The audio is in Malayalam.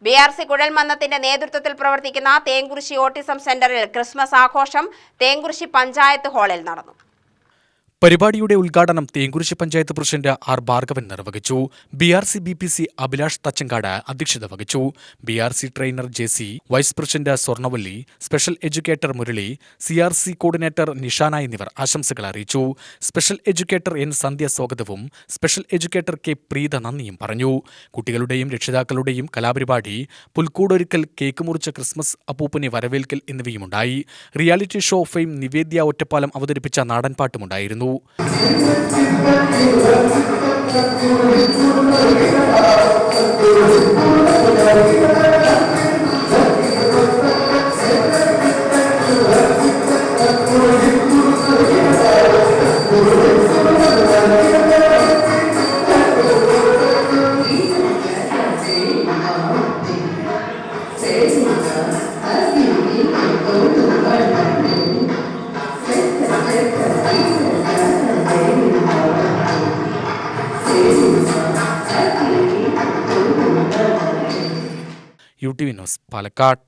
BRC കുഴൽമന്നത്തിന്റെ നേതൃത്വത്തിൽ പ്രവർത്തിക്കുന്ന തേങ്കുറിശ്ശി ഓട്ടിസം സെന്ററിൽ ക്രിസ്മസ് ആഘോഷം തേങ്കുറിശ്ശി പഞ്ചായത്ത് ഹാളിൽ നടന്നു. പരിപാടിയുടെ ഉദ്ഘാടനം തേങ്കുറിശ്ശി പഞ്ചായത്ത് പ്രസിഡന്റ് ആർ ഭാർഗവൻ നിർവഹിച്ചു. BRC BPC അഭിലാഷ് തച്ചങ്കാട് അധ്യക്ഷത വഹിച്ചു. BRC trainer JC, vice president Swarnavalli, special educator Murali, CRC coordinator Nishana എന്നിവർ ആശംസകൾ അറിയിച്ചു. സ്പെഷ്യൽ എഡ്യൂക്കേറ്റർ N സന്ധ്യ സ്വാഗതവും സ്പെഷ്യൽ എഡ്യൂക്കേറ്റർ K പ്രീത നന്ദിയും പറഞ്ഞു. കുട്ടികളുടെയും രക്ഷിതാക്കളുടെയും കലാപരിപാടി, പുൽക്കൂടൊരുക്കൽ, കേക്ക് മുറിച്ച ക്രിസ്മസ് അപ്പൂപ്പനെ വരവേൽക്കൽ എന്നിവയുമുണ്ടായി. റിയാലിറ്റി ഷോ ഫെയിം നിവേദ്യ ഒറ്റപ്പാലം അവതരിപ്പിച്ച നാടൻപാട്ടുമുണ്ടായിരുന്നു. UTV news Palakkad.